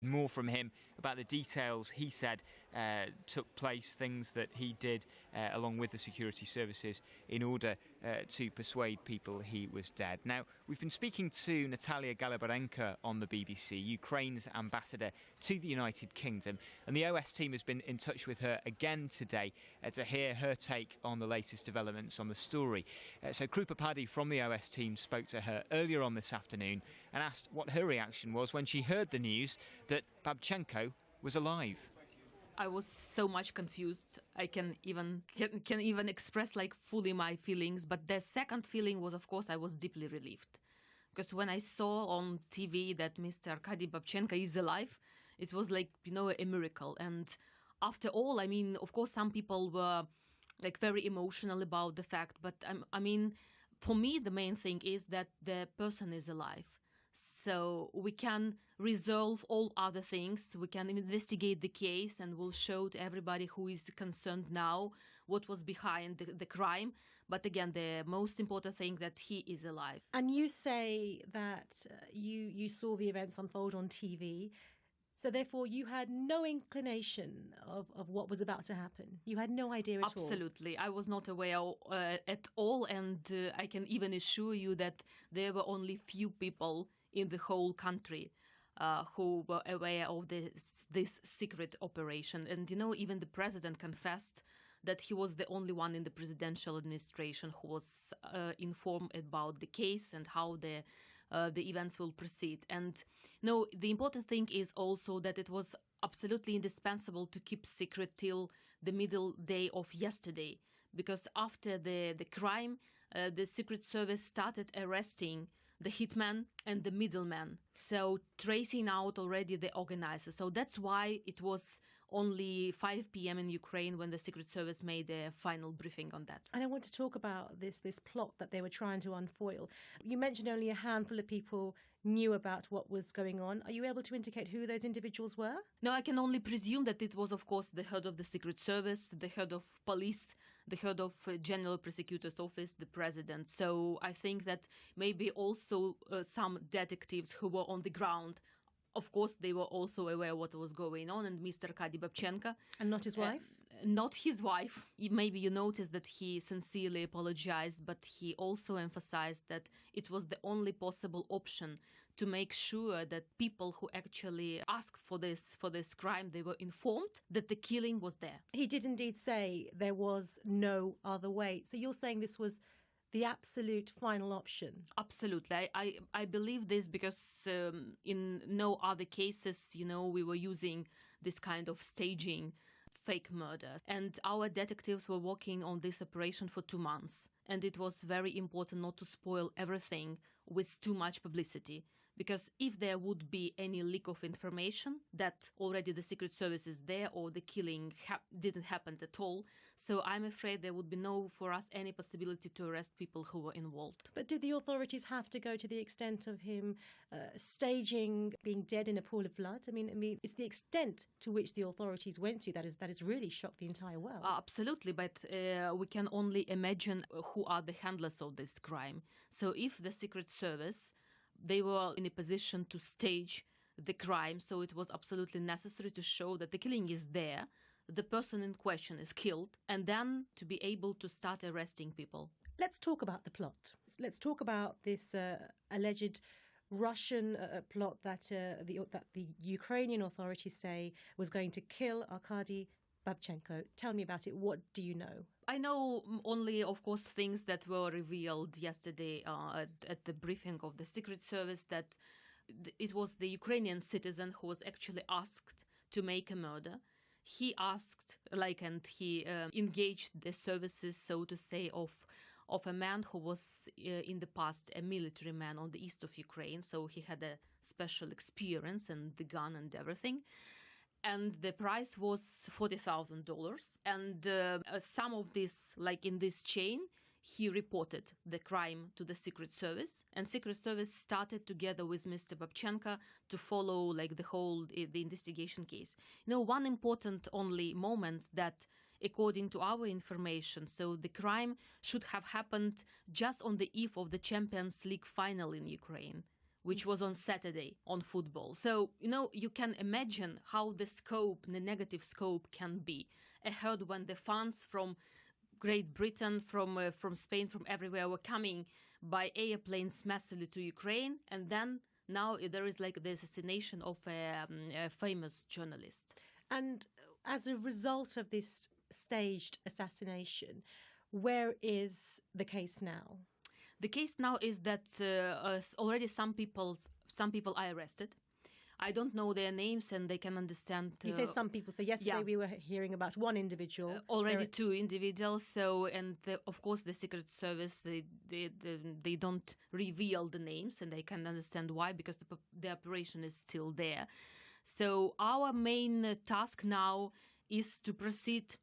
More from him about the details he said took place, things that he did along with the security services in order to persuade people he was dead. Now, we've been speaking to Natalia Galibarenko on the BBC, Ukraine's ambassador to the United Kingdom, and the OS team has been in touch with her again today to hear her take on the latest developments on the story. So Krupa Paddy from the OS team spoke to her earlier on this afternoon and asked what her reaction was when she heard the news that Babchenko was alive. I was so much confused. I can even express like fully my feelings. But the second feeling was, of course, I was deeply relieved. Because when I saw on TV that Mr. Arkadiy Babchenko is alive, it was like, a miracle. And after all, of course, some people were like very emotional about the fact. But for me, the main thing is that the person is alive. So we can resolve all other things. We can investigate the case and we'll show to everybody who is concerned now what was behind the crime. But again, the most important thing that he is alive. And you say that you saw the events unfold on TV. So therefore, you had no inclination of what was about to happen. You had no idea at all. Absolutely. I was not aware at all. And I can even assure you that there were only few people in the whole country who were aware of this secret operation. And, even the president confessed that he was the only one in the presidential administration who was informed about the case and how the events will proceed. And, the important thing is also that it was absolutely indispensable to keep secret till the middle day of yesterday, because after the crime, the Secret Service started arresting the hitman and the middleman, so tracing out already the organizers. So that's why it was only 5 p.m. in Ukraine when the Secret Service made a final briefing on that. And I want to talk about this plot that they were trying to unfoil. You mentioned only a handful of people knew about what was going on. Are you able to indicate who those individuals were? No, I can only presume that it was, of course, the head of the Secret Service, the head of police, the head of General Prosecutor's Office, the president. So I think that maybe also some detectives who were on the ground. Of course, they were also aware what was going on, and Mr. Arkadiy Babchenko. And not his wife? Not his wife. Maybe you noticed that he sincerely apologized, but he also emphasized that it was the only possible option to make sure that people who actually asked for this crime, they were informed that the killing was there. He did indeed say there was no other way. So you're saying this was the absolute final option? Absolutely. I believe this because in no other cases, we were using this kind of staging fake murder. And our detectives were working on this operation for 2 months. And it was very important not to spoil everything with too much publicity. Because if there would be any leak of information that already the Secret Service is there or the killing didn't happen at all, so I'm afraid there would be for us any possibility to arrest people who were involved. But did the authorities have to go to the extent of him staging being dead in a pool of blood? I mean, it's the extent to which the authorities went to that has really shocked the entire world. Absolutely, but we can only imagine who are the handlers of this crime. So if the Secret Service, they were in a position to stage the crime, so it was absolutely necessary to show that the killing is there, the person in question is killed, and then to be able to start arresting people. Let's talk about the plot. Let's talk about this alleged Russian plot that the Ukrainian authorities say was going to kill Arkadiy Babchenko. Tell me about it. What do you know? I know only, of course, things that were revealed yesterday at the briefing of the Secret Service, that it was the Ukrainian citizen who was actually asked to make a murder. He asked, and he engaged the services, so to say, of a man who was in the past a military man on the east of Ukraine. So he had a special experience and the gun and everything. And the price was $40,000. And some of this, in this chain, he reported the crime to the Secret Service. And Secret Service started together with Mr. Babchenko to follow the investigation case. One important only moment that, according to our information, so the crime should have happened just on the eve of the Champions League final in Ukraine, which was on Saturday on football. So, you can imagine how the scope, the negative scope can be. I heard when the fans from Great Britain, from Spain, from everywhere were coming by airplanes massively to Ukraine, and then now there is like the assassination of a famous journalist. And as a result of this staged assassination, where is the case now? The case now is that already some people are arrested. I don't know their names, and they can understand. You say some people. So yesterday we were hearing about one individual. Already two individuals. So, and of course, the Secret Service they don't reveal the names, and they can understand why, because the operation is still there. So our main task now is to proceed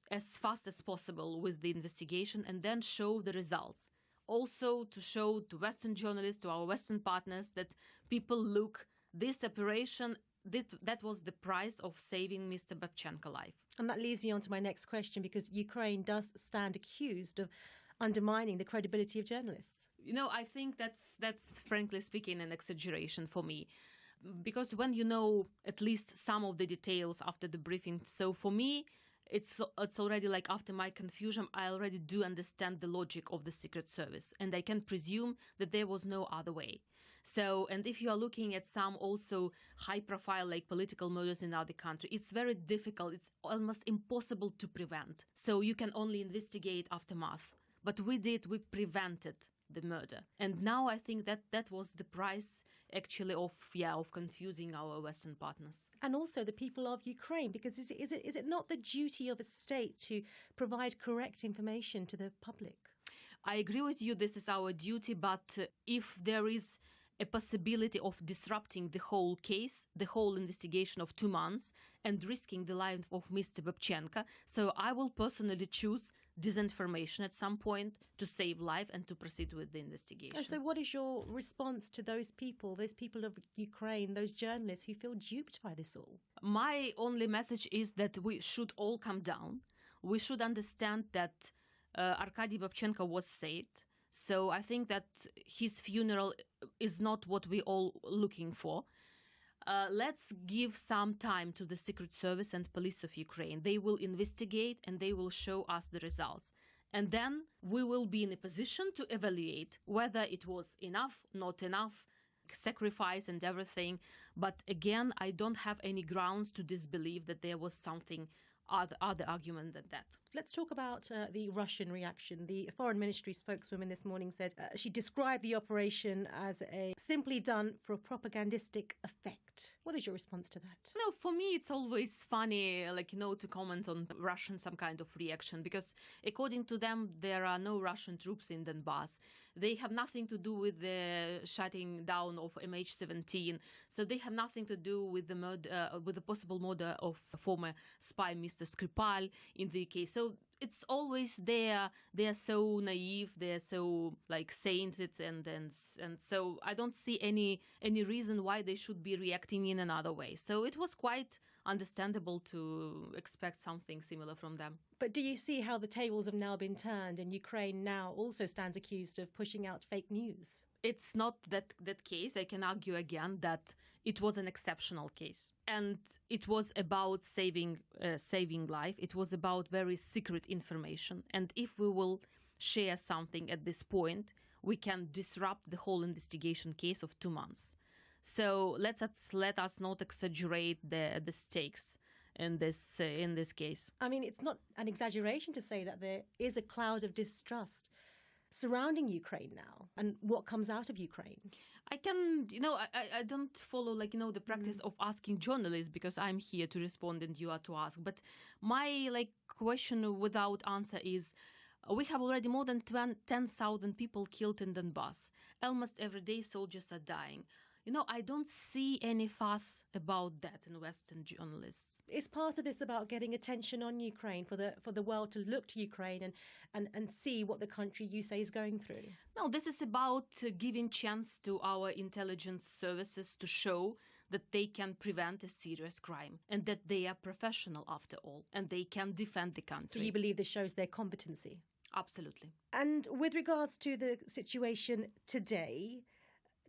as fast as possible with the investigation, and then show the results. Also to show to Western journalists, to our Western partners, that people look, this operation, that was the price of saving Mr. Babchenko life. And that leads me on to my next question, because Ukraine does stand accused of undermining the credibility of journalists. I think that's frankly speaking an exaggeration for me. Because when you know at least some of the details after the briefing, so for me, it's already like after my confusion, I already do understand the logic of the Secret Service, and I can presume that there was no other way. So, and if you are looking at some also high-profile like political murders in other countries, it's very difficult. It's almost impossible to prevent. So you can only investigate aftermath. But we prevented the murder. And now I think that was the price actually of confusing our Western partners. And also the people of Ukraine, because is it not the duty of a state to provide correct information to the public? I agree with you, this is our duty, but if there is a possibility of disrupting the whole case, the whole investigation of 2 months, and risking the life of Mr. Babchenko, so I will personally choose disinformation at some point to save life and to proceed with the investigation. And so what is your response to those people of Ukraine, those journalists who feel duped by this all? My only message is that we should all calm down. We should understand that Arkadiy Babchenko was saved. So I think that his funeral is not what we all looking for. Let's give some time to the Secret Service and police of Ukraine. They will investigate and they will show us the results. And then we will be in a position to evaluate whether it was enough, not enough, sacrifice and everything. But again, I don't have any grounds to disbelieve that there was something other argument than that. Let's talk about the Russian reaction. The Foreign Ministry spokeswoman this morning said she described the operation as simply done for a propagandistic effect. What is your response to that? No, for me, it's always funny, to comment on Russian some kind of reaction, because according to them, there are no Russian troops in Donbass. They have nothing to do with the shutting down of MH17. So they have nothing to do with the murder, with the possible murder of former spy Mr. Skripal in the UK. So it's always they are so naive, they're so sainted, and so I don't see any reason why they should be reacting in another way. So it was quite understandable to expect something similar from them. But do you see how the tables have now been turned, and Ukraine now also stands accused of pushing out fake news? It's not that case. I can argue again that it was an exceptional case, and it was about saving life. It was about very secret information, and if we will share something at this point, we can disrupt the whole investigation case of 2 months. So let us not exaggerate the stakes in this case. I mean, it's not an exaggeration to say that there is a cloud of distrust surrounding Ukraine now, and what comes out of Ukraine. I don't follow the practice of asking journalists, because I'm here to respond and you are to ask. But my question without answer is, we have already more than 10,000 people killed in Donbass. Almost every day soldiers are dying. I don't see any fuss about that in Western journalists. Is part of this about getting attention on Ukraine, for the world to look to Ukraine and see what the country you say is going through? No, this is about giving chance to our intelligence services to show that they can prevent a serious crime, and that they are professional after all, and they can defend the country. So you believe this shows their competency? Absolutely. And with regards to the situation today,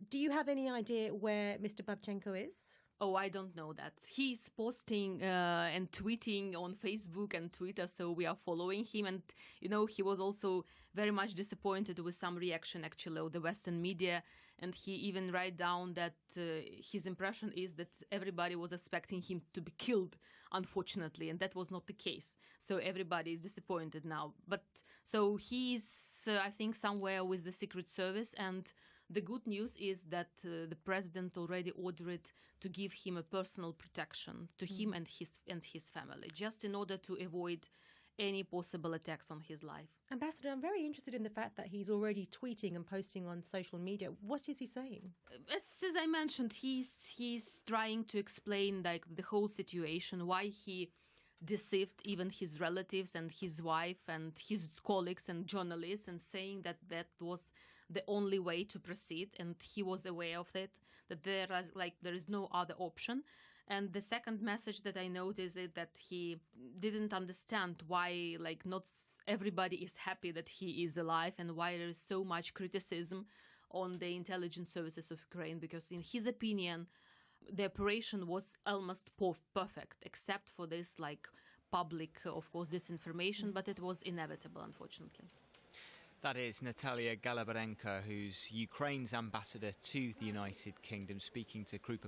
Do you have any idea where Mr. Babchenko is? Oh, I don't know that. He's posting and tweeting on Facebook and Twitter, so we are following him. And, he was also very much disappointed with some reaction, actually, of the Western media. And he even write down that his impression is that everybody was expecting him to be killed, unfortunately. And that was not the case. So everybody is disappointed now. But so he's, I think, somewhere with the Secret Service. And the good news is that the president already ordered to give him a personal protection to him and his family, just in order to avoid any possible attacks on his life. Ambassador, I'm very interested in the fact that he's already tweeting and posting on social media. What is he saying? As I mentioned, he's trying to explain the whole situation, why he deceived even his relatives and his wife and his colleagues and journalists, and saying that was the only way to proceed, and he was aware of it, that there is no other option. And the second message that I noticed is that he didn't understand why not everybody is happy that he is alive, and why there is so much criticism on the intelligence services of Ukraine, because in his opinion the operation was almost perfect, except for this public, of course, disinformation, but it was inevitable, unfortunately. That is Natalia Galibarenko, who's Ukraine's ambassador to the United Kingdom, speaking to Krupa